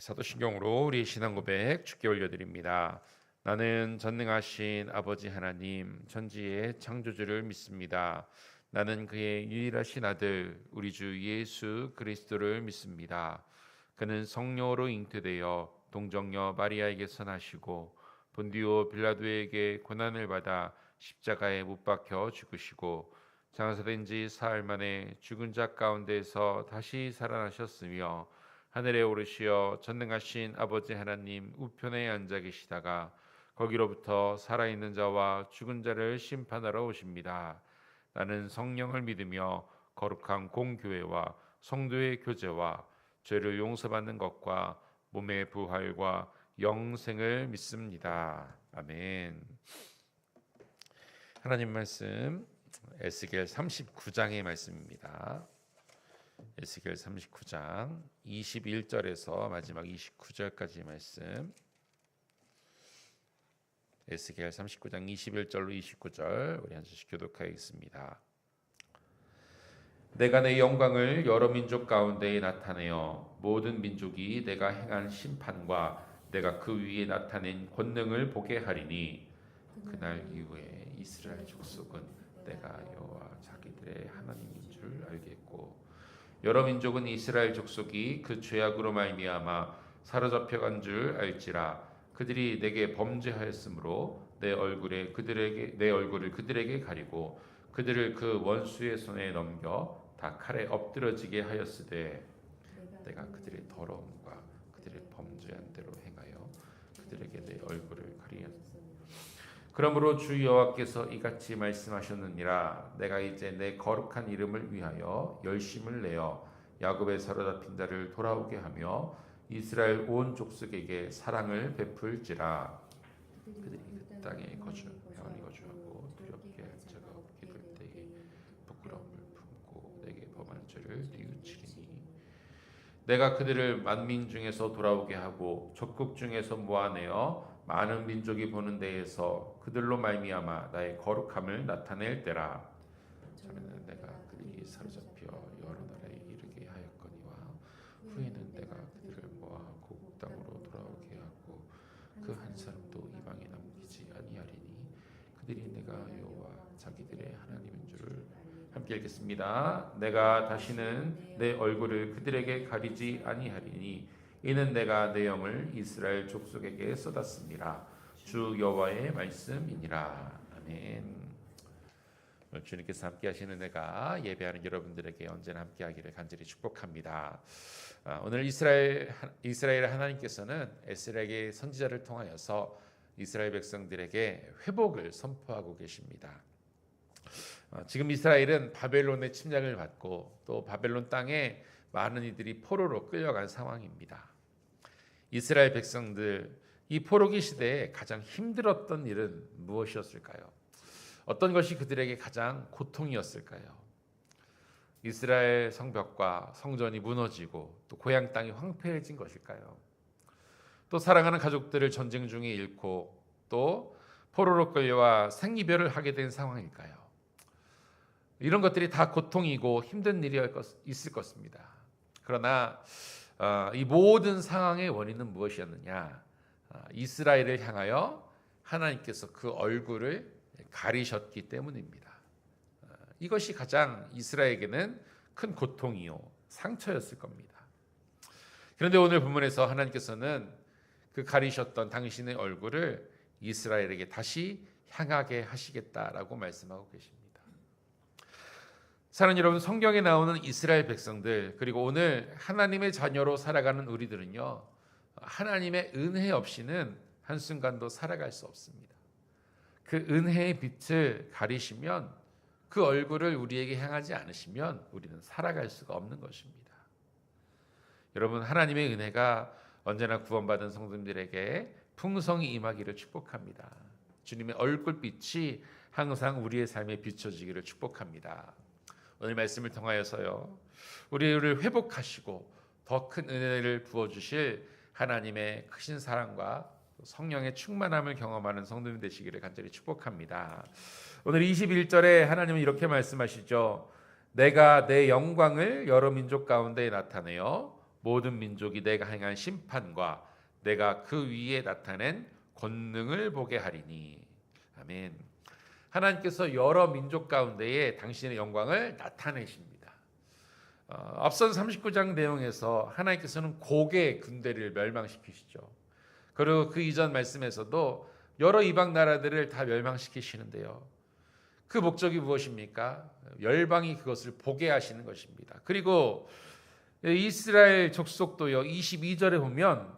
사도신경으로 우리 신앙 고백 주께 올려드립니다. 나는 전능하신 아버지 하나님 천지의 창조주를 믿습니다. 나는 그의 유일하신 아들 우리 주 예수 그리스도를 믿습니다. 그는 성령으로 잉태되어 동정녀 마리아에게서 나시고 본디오 빌라도에게 고난을 받아 십자가에 못 박혀 죽으시고 장사된 지 사흘 만에 죽은 자 가운데서 다시 살아나셨으며 하늘에 오르시어 전능하신 아버지 하나님 우편에 앉아 계시다가 거기로부터 살아있는 자와 죽은 자를 심판하러 오십니다. 나는 성령을 믿으며 거룩한 공교회와 성도의 교제와 죄를 용서받는 것과 몸의 부활과 영생을 믿습니다. 아멘. 하나님 말씀 에스겔 39장의 말씀입니다. 에스겔 39장 21절에서 마지막 29절까지 말씀. 에스겔 39장 21절로 29절 우리 한 절씩 교독하겠습니다. 내가 내 영광을 여러 민족 가운데에 나타내어 모든 민족이 내가 행한 심판과 내가 그 위에 나타낸 권능을 보게 하리니 그날 이후에 이스라엘 족속은 내가 여호와 자기들의 하나님인 줄 알겠고 여러 민족은 이스라엘 족속이 그 죄악으로 말미암아 사로잡혀간 줄 알지라. 그들이 내게 범죄하였으므로 내 얼굴을 그들에게 가리고 그들을 그 원수의 손에 넘겨 다 칼에 엎드러지게 하였으되 내가 그들의 더러움과 그들의 범죄한 대로 행하여 그들에게 내 얼굴을 가리었으니 그러므로 주 여호와께서 이같이 말씀하셨느니라. 내가 이제 내 거룩한 이름을 위하여 열심을 내어 야곱의 사로잡힌 자를 돌아오게 하며 이스라엘 온 족속에게 사랑을 베풀지라. 그들이 그 땅에 평안히 거주하고 두렵게 할 자가 없게 될 때에 부끄러움을 품고 내게 범한 죄를 뉘우치리니 내가 그들을 만민 중에서 돌아오게 하고 족국 중에서 모아내어 많은 민족이 보는 데에서 그들로 말미암아 나의 거룩함을 나타낼 때라. 전에는 내가 그들이 사로잡혀 여러 나라에 이르게 하였거니와 후에는 내가 그들을 모아 고국 땅으로 돌아오게 하고 그 한 사람도 이방에 남기지 아니하리니 그들이 내가 여호와 자기들의 하나님인 줄을. 함께 읽겠습니다. 내가 다시는 내 얼굴을 그들에게 가리지 아니하리니 이는 내가 내 영을 이스라엘 족속에게 쏟았습니다. 주 여호와의 말씀이니라. 아멘. 주님께서 함께 하시는 내가 예배하는 여러분들에게 언제나 함께 하기를 간절히 축복합니다. 오늘 이스라엘 하나님께서는 에스라엘의 선지자를 통하여서 이스라엘 백성들에게 회복을 선포하고 계십니다. 지금 이스라엘은 바벨론의 침략을 받고 또 바벨론 땅에 많은 이들이 포로로 끌려간 상황입니다. 이스라엘 백성들 이 포로기 시대에 가장 힘들었던 일은 무엇이었을까요? 어떤 것이 그들에게 가장 고통이었을까요? 이스라엘 성벽과 성전이 무너지고 또 고향 땅이 황폐해진 것일까요? 또 사랑하는 가족들을 전쟁 중에 잃고 또 포로로 끌려와 생이별을 하게 된 상황일까요? 이런 것들이 다 고통이고 힘든 일이 있을 것입니다. 그러나 이 모든 상황의 원인은 무엇이었느냐? 이스라엘을 향하여 하나님께서 그 얼굴을 가리셨기 때문입니다. 이것이 가장 이스라엘에게는 큰 고통이요 상처였을 겁니다. 그런데 오늘 본문에서 하나님께서는 그 가리셨던 당신의 얼굴을 이스라엘에게 다시 향하게 하시겠다라고 말씀하고 계십니다. 사랑하는 여러분, 성경에 나오는 이스라엘 백성들 그리고 오늘 하나님의 자녀로 살아가는 우리들은요, 하나님의 은혜 없이는 한순간도 살아갈 수 없습니다. 그 은혜의 빛을 가리시면 그 얼굴을 우리에게 향하지 않으시면 우리는 살아갈 수가 없는 것입니다. 여러분, 하나님의 은혜가 언제나 구원받은 성도들에게 풍성히 임하기를 축복합니다. 주님의 얼굴빛이 항상 우리의 삶에 비춰지기를 축복합니다. 오늘 말씀을 통하여서요, 우리를 회복하시고 더 큰 은혜를 부어주실 하나님의 크신 사랑과 성령의 충만함을 경험하는 성도님 되시기를 간절히 축복합니다. 오늘 21절에 하나님은 이렇게 말씀하시죠. 내가 내 영광을 여러 민족 가운데 나타내어 모든 민족이 내가 행한 심판과 내가 그 위에 나타낸 권능을 보게 하리니. 아멘. 하나님께서 여러 민족 가운데에 당신의 영광을 나타내십니다. 앞선 39장 내용에서 하나님께서는 고개 군대를 멸망시키시죠. 그리고 그 이전 말씀에서도 여러 이방 나라들을 다 멸망시키시는데요. 그 목적이 무엇입니까? 열방이 그것을 보게 하시는 것입니다. 그리고 이스라엘 족속도요, 22절에 보면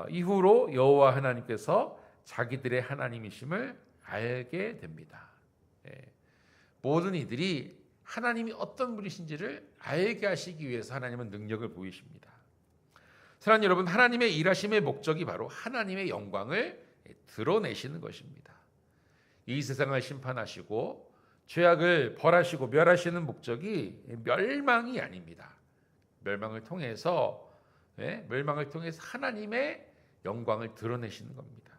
이후로 여호와 하나님께서 자기들의 하나님이심을 알게 됩니다. 모든 이들이 하나님이 어떤 분이신지를 알게 하시기 위해서 하나님은 능력을 보이십니다. 사랑하는 여러분, 하나님의 일하심의 목적이 바로 하나님의 영광을 드러내시는 것입니다. 이 세상을 심판하시고 죄악을 벌하시고 멸하시는 목적이 멸망이 아닙니다. 멸망을 통해서 하나님의 영광을 드러내시는 겁니다.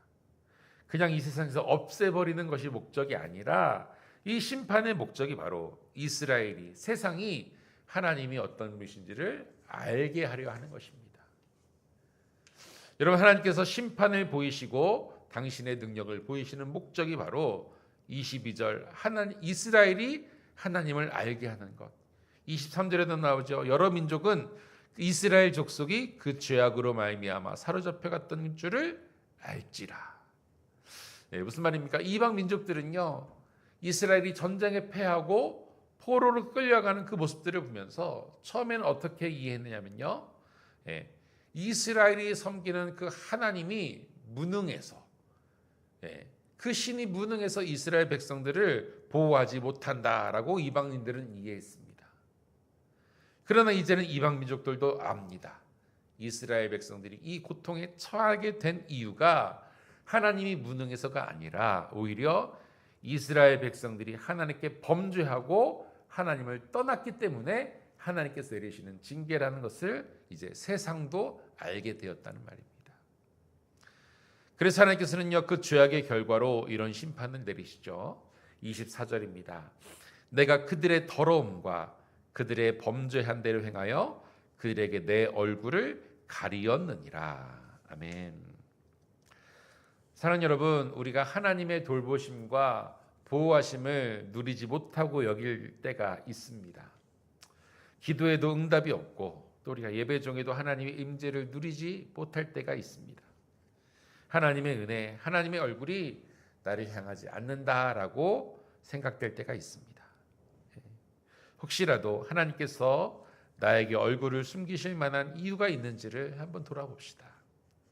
그냥 이 세상에서 없애버리는 것이 목적이 아니라 이 심판의 목적이 바로 이스라엘이, 세상이 하나님이 어떤 분이신지를 알게 하려 하는 것입니다. 여러분, 하나님께서 심판을 보이시고 당신의 능력을 보이시는 목적이 바로 22절 이스라엘이 하나님을 알게 하는 것. 23절에도 나오죠. 여러 민족은 이스라엘 족속이 그 죄악으로 말미암아 사로잡혀 갔던 줄을 알지라. 무슨 말입니까? 이방 민족들은요, 이스라엘이 전쟁에 패하고 포로로 끌려가는 그 모습들을 보면서 처음에는 어떻게 이해했느냐면요, 이스라엘이 섬기는 그 하나님이 무능해서, 그 신이 무능해서 이스라엘 백성들을 보호하지 못한다라고 이방인들은 이해했습니다. 그러나 이제는 이방 민족들도 압니다. 이스라엘 백성들이 이 고통에 처하게 된 이유가 하나님이 무능해서가 아니라 오히려 이스라엘 백성들이 하나님께 범죄하고 하나님을 떠났기 때문에 하나님께서 내리시는 징계라는 것을 이제 세상도 알게 되었다는 말입니다. 그래서 하나님께서는요, 그 죄악의 결과로 이런 심판을 내리시죠. 24절입니다. 내가 그들의 더러움과 그들의 범죄한 대로 행하여 그들에게 내 얼굴을 가리었느니라. 아멘. 사랑하는 여러분, 우리가 하나님의 돌보심과 보호하심을 누리지 못하고 여길 때가 있습니다. 기도에도 응답이 없고 또 우리가 예배 중에도 하나님의 임재를 누리지 못할 때가 있습니다. 하나님의 은혜, 하나님의 얼굴이 나를 향하지 않는다라고 생각될 때가 있습니다. 혹시라도 하나님께서 나에게 얼굴을 숨기실 만한 이유가 있는지를 한번 돌아봅시다.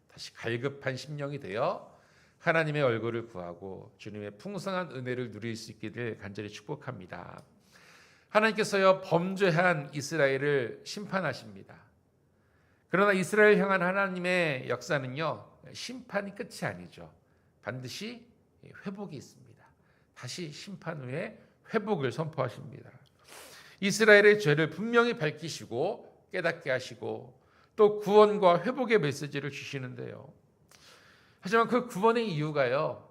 다시 갈급한 심령이 되어 하나님의 얼굴을 구하고 주님의 풍성한 은혜를 누릴 수 있기를 간절히 축복합니다. 하나님께서요, 범죄한 이스라엘을 심판하십니다. 그러나 이스라엘 향한 하나님의 역사는요, 심판이 끝이 아니죠. 반드시 회복이 있습니다. 다시 심판 후에 회복을 선포하십니다. 이스라엘의 죄를 분명히 밝히시고 깨닫게 하시고 또 구원과 회복의 메시지를 주시는데요. 하지만 그 구원의 이유가요,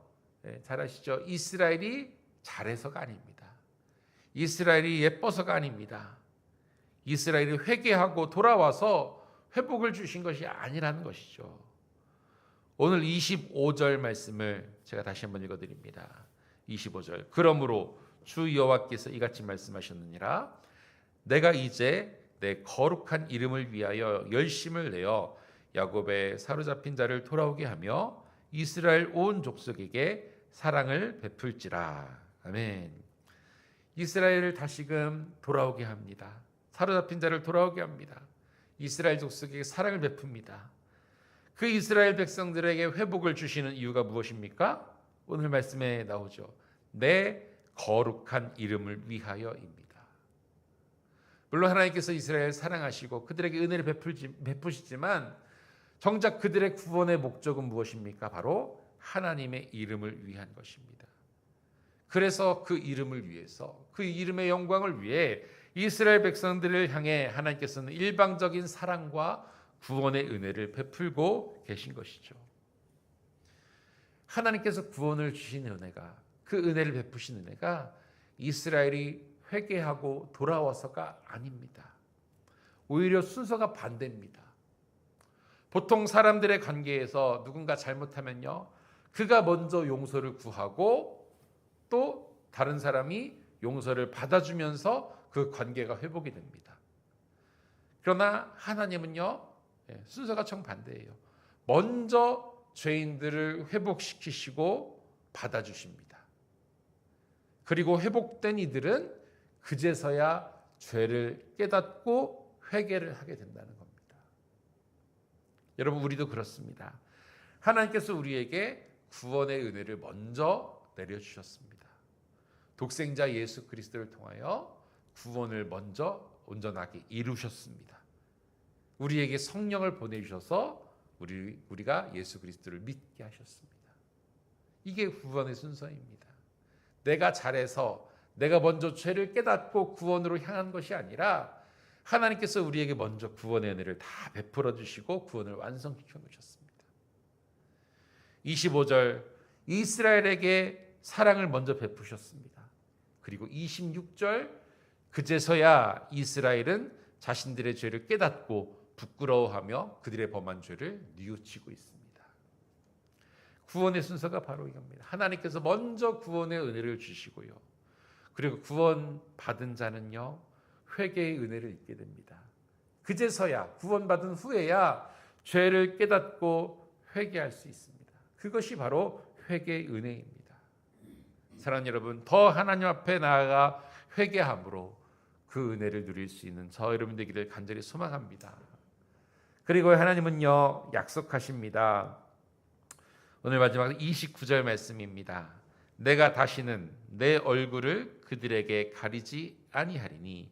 잘 아시죠? 이스라엘이 잘해서가 아닙니다. 이스라엘이 예뻐서가 아닙니다. 이스라엘이 회개하고 돌아와서 회복을 주신 것이 아니라는 것이죠. 오늘 25절 말씀을 제가 다시 한번 읽어드립니다. 25절. 그러므로 주 여호와께서 이같이 말씀하셨느니라. 내가 이제 내 거룩한 이름을 위하여 열심을 내어 야곱의 사로잡힌 자를 돌아오게 하며 이스라엘 온 족속에게 사랑을 베풀지라. 아멘. 이스라엘을 다시금 돌아오게 합니다. 사로잡힌 자를 돌아오게 합니다. 이스라엘 족속에게 사랑을 베풉니다. 그 이스라엘 백성들에게 회복을 주시는 이유가 무엇입니까? 오늘 말씀에 나오죠. 내 거룩한 이름을 위하여입니다. 물론 하나님께서 이스라엘을 사랑하시고 그들에게 은혜를 베푸시지만 정작 그들의 구원의 목적은 무엇입니까? 바로 하나님의 이름을 위한 것입니다. 그래서 그 이름을 위해서, 그 이름의 영광을 위해 이스라엘 백성들을 향해 하나님께서는 일방적인 사랑과 구원의 은혜를 베풀고 계신 것이죠. 하나님께서 구원을 주신 은혜가, 그 은혜를 베푸신 은혜가 이스라엘이 회개하고 돌아와서가 아닙니다. 오히려 순서가 반대입니다. 보통 사람들의 관계에서 누군가 잘못하면요, 그가 먼저 용서를 구하고 또 다른 사람이 용서를 받아주면서 그 관계가 회복이 됩니다. 그러나 하나님은요, 순서가 정반대예요. 먼저 죄인들을 회복시키시고 받아주십니다. 그리고 회복된 이들은 그제서야 죄를 깨닫고 회개를 하게 된다는 겁니다. 여러분, 우리도 그렇습니다. 하나님께서 우리에게 구원의 은혜를 먼저 내려주셨습니다. 독생자 예수 그리스도를 통하여 구원을 먼저 온전하게 이루셨습니다. 우리에게 성령을 보내주셔서 우리가 예수 그리스도를 믿게 하셨습니다. 이게 구원의 순서입니다. 내가 잘해서 내가 먼저 죄를 깨닫고 구원으로 향한 것이 아니라 하나님께서 우리에게 먼저 구원의 은혜를 다 베풀어 주시고 구원을 완성시켜 놓으셨습니다. 25절, 이스라엘에게 사랑을 먼저 베푸셨습니다. 그리고 26절, 그제서야 이스라엘은 자신들의 죄를 깨닫고 부끄러워하며 그들의 범한 죄를 뉘우치고 있습니다. 구원의 순서가 바로 이겁니다. 하나님께서 먼저 구원의 은혜를 주시고요, 그리고 구원 받은 자는요, 회개의 은혜를 입게 됩니다. 그제서야, 구원받은 후에야 죄를 깨닫고 회개할 수 있습니다. 그것이 바로 회개의 은혜입니다. 사랑하는 여러분, 더 하나님 앞에 나아가 회개함으로 그 은혜를 누릴 수 있는 저 여러분 되기를 간절히 소망합니다. 그리고 하나님은요, 약속하십니다. 오늘 마지막 29절 말씀입니다. 내가 다시는 내 얼굴을 그들에게 가리지 아니하리니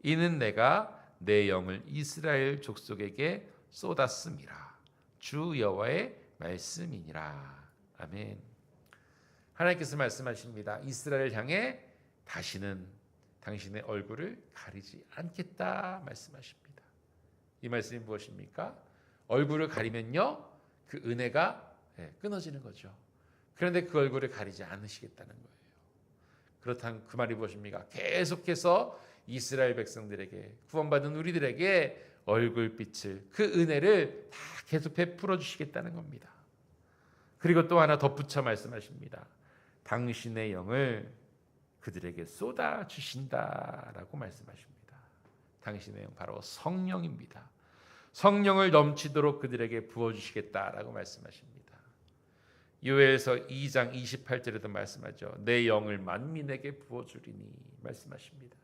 이는 내가 내 영을 이스라엘 족속에게 쏟았음이라. 주 여호와의 말씀이니라. 아멘. 하나님께서 말씀하십니다. 이스라엘을 향해 다시는 당신의 얼굴을 가리지 않겠다 말씀하십니다. 이 말씀이 무엇입니까? 얼굴을 가리면요, 그 은혜가 끊어지는 거죠. 그런데 그 얼굴을 가리지 않으시겠다는 거예요. 그렇다면 그 말이 무엇입니까? 계속해서 이스라엘 백성들에게, 구원받은 우리들에게 얼굴빛을, 그 은혜를 다 계속 베풀어 주시겠다는 겁니다. 그리고 또 하나 덧붙여 말씀하십니다. 당신의 영을 그들에게 쏟아 주신다라고 말씀하십니다. 당신의 영, 바로 성령입니다. 성령을 넘치도록 그들에게 부어주시겠다라고 말씀하십니다. 요엘서 2장 28절에도 말씀하죠. 내 영을 만민에게 부어주리니 말씀하십니다.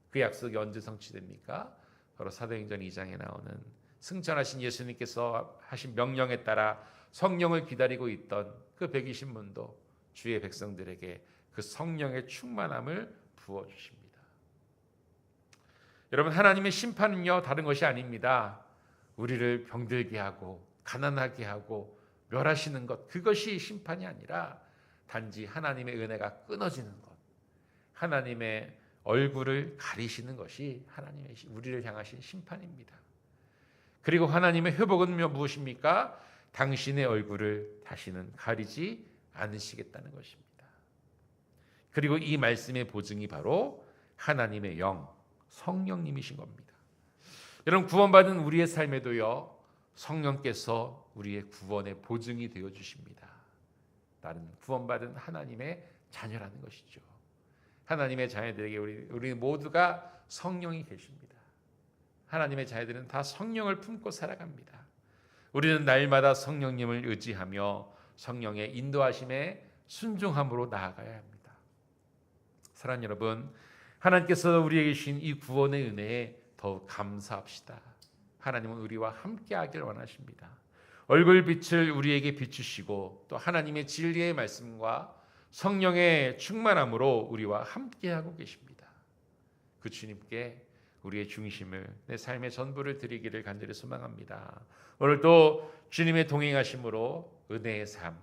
그 약속이 언제 성취됩니까? 바로 사도행전 2장에 나오는 승천하신 예수님께서 하신 명령에 따라 성령을 기다리고 있던 그 120문도 주의 백성들에게 그 성령의 충만함을 부어주십니다. 여러분, 하나님의 심판은요, 다른 것이 아닙니다. 우리를 병들게 하고 가난하게 하고 멸하시는 것, 그것이 심판이 아니라 단지 하나님의 은혜가 끊어지는 것, 하나님의 얼굴을 가리시는 것이 하나님의 우리를 향하신 심판입니다. 그리고 하나님의 회복은 무엇입니까? 당신의 얼굴을 다시는 가리지 않으시겠다는 것입니다. 그리고 이 말씀의 보증이 바로 하나님의 영, 성령님이신 겁니다. 여러분, 구원받은 우리의 삶에도요, 성령께서 우리의 구원의 보증이 되어 주십니다. 나는 구원받은 하나님의 자녀라는 것이죠. 하나님의 자녀들에게 우리 모두가 성령이 계십니다. 하나님의 자녀들은 다 성령을 품고 살아갑니다. 우리는 날마다 성령님을 의지하며 성령의 인도하심에 순종함으로 나아가야 합니다. 사랑하는 여러분, 하나님께서 우리에게 주신 이 구원의 은혜에 더욱 감사합시다. 하나님은 우리와 함께하길 원하십니다. 얼굴빛을 우리에게 비추시고 또 하나님의 진리의 말씀과 성령의 충만함으로 우리와 함께하고 계십니다. 그 주님께 우리의 중심을, 내 삶의 전부를 드리기를 간절히 소망합니다. 오늘도 주님의 동행하심으로 은혜의 삶,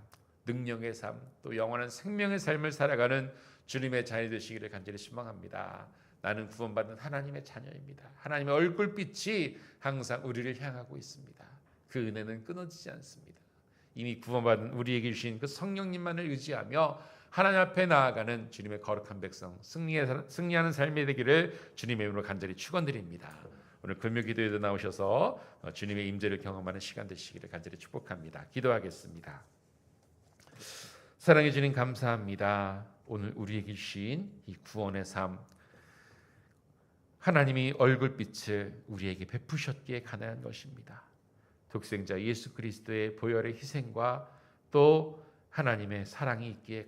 능력의 삶, 또 영원한 생명의 삶을 살아가는 주님의 자녀 되시기를 간절히 소망합니다. 나는 구원받은 하나님의 자녀입니다. 하나님의 얼굴빛이 항상 우리를 향하고 있습니다. 그 은혜는 끊어지지 않습니다. 이미 구원받은 우리에게 주신 그 성령님만을 의지하며 하나님 앞에 나아가는 주님의 거룩한 백성, 승리하는 삶이 되기를 주님의 이름으로 간절히 축원드립니다. 오늘 금요 기도에도 나오셔서 주님의 임재를 경험하는 시간 되시기를 간절히 축복합니다. 기도하겠습니다. 사랑해 주님 감사합니다. 오늘 우리에게 주신 이 구원의 삶, 하나님이 얼굴빛을 우리에게 베푸셨기에 가능한 것입니다. 독생자 예수 그리스도의 보혈의 희생과 또 하나님의 사랑이 있기에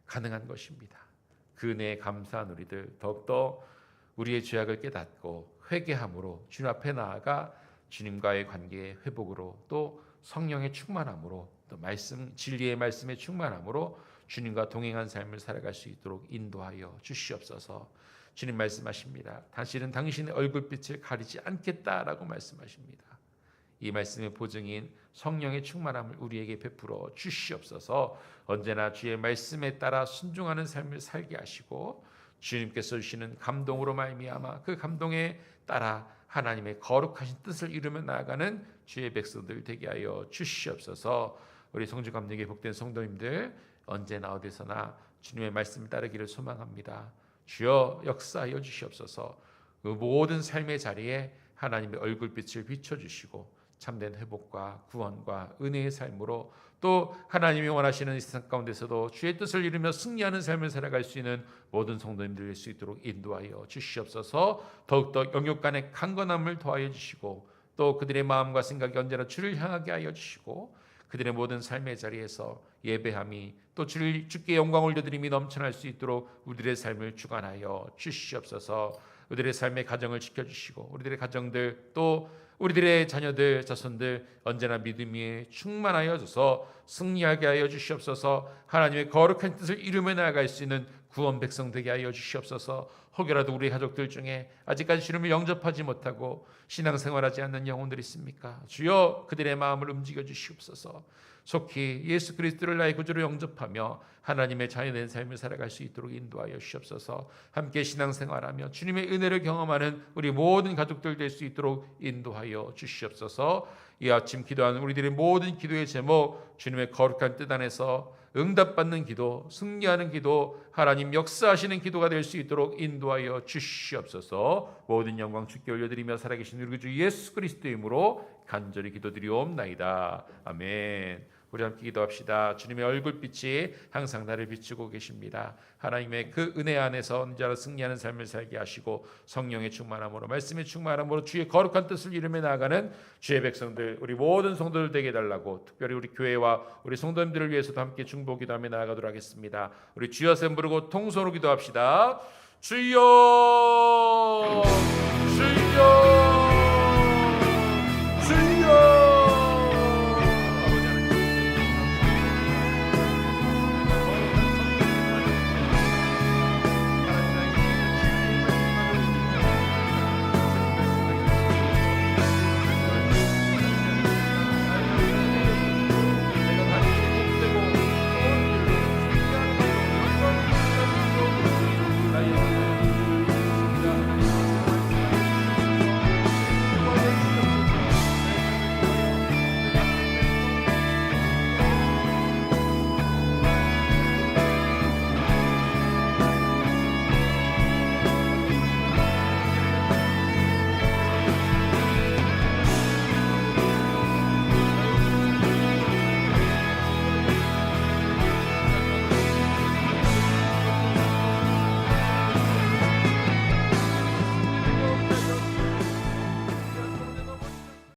가능한 것입니다. 그 은혜에 감사한 우리들 더욱더 우리의 죄악을 깨닫고 회개함으로 주님 앞에 나아가 주님과의 관계의 회복으로 또 성령의 충만함으로 또 진리의 말씀의 충만함으로 주님과 동행한 삶을 살아갈 수 있도록 인도하여 주시옵소서. 주님 말씀하십니다. 다시는 당신의 얼굴빛을 가리지 않겠다라고 말씀하십니다. 이 말씀의 보증인 성령의 충만함을 우리에게 베풀어 주시옵소서. 언제나 주의 말씀에 따라 순종하는 삶을 살게 하시고 주님께서 주시는 감동으로 말미암아 그 감동에 따라 하나님의 거룩하신 뜻을 이루며 나아가는 주의 백성들 되게 하여 주시옵소서. 우리 성주 감독의 복된 성도님들 언제나 어디서나 주님의 말씀을 따르기를 소망합니다. 주여 역사하여 주시옵소서. 그 모든 삶의 자리에 하나님의 얼굴빛을 비춰주시고 참된 회복과 구원과 은혜의 삶으로 또 하나님이 원하시는 이 세상 가운데서도 주의 뜻을 이루며 승리하는 삶을 살아갈 수 있는 모든 성도님들 될 수 있도록 인도하여 주시옵소서. 더욱더 영육 간의 강건함을 더하여 주시고 또 그들의 마음과 생각이 언제나 주를 향하게 하여 주시고 그들의 모든 삶의 자리에서 예배함이 또 주께 영광 올려드림이 넘쳐날 수 있도록 우리들의 삶을 주관하여 주시옵소서. 우리들의 삶의 가정을 지켜주시고 우리들의 가정들 또 우리들의 자녀들 자손들 언제나 믿음이 충만하여져서 승리하게 하여 주시옵소서. 하나님의 거룩한 뜻을 이루며 나아갈 수 있는 구원 백성 되게 하여 주시옵소서. 혹여라도 우리 가족들 중에 아직까지 주님을 영접하지 못하고 신앙생활하지 않는 영혼들이 있습니까? 주여 그들의 마음을 움직여 주시옵소서. 속히 예수 그리스도를 나의 구주로 영접하며 하나님의 자녀된 삶을 살아갈 수 있도록 인도하여 주시옵소서. 함께 신앙생활하며 주님의 은혜를 경험하는 우리 모든 가족들 될 수 있도록 인도하여 주시옵소서. 이 아침 기도하는 우리들의 모든 기도의 제목 주님의 거룩한 뜻 안에서 응답받는 기도, 승리하는 기도, 하나님 역사하시는 기도가 될 수 있도록 인도하여 주시옵소서. 모든 영광 주께 올려드리며 살아계신 우리 주 예수 그리스도의 이름으로 간절히 기도드리옵나이다. 아멘. 우리 함께 기도합시다. 주님의 얼굴빛이 항상 나를 비추고 계십니다. 하나님의 그 은혜 안에서 언제나 승리하는 삶을 살게 하시고 성령의 충만함으로 말씀의 충만함으로 주의 거룩한 뜻을 이루며 나아가는 주의 백성들 우리 모든 성도들 되게 해달라고 특별히 우리 교회와 우리 성도님들을 위해서도 함께 중보 기도하며 나아가도록 하겠습니다. 우리 주여 셈 부르고 통성으로 기도합시다. 주여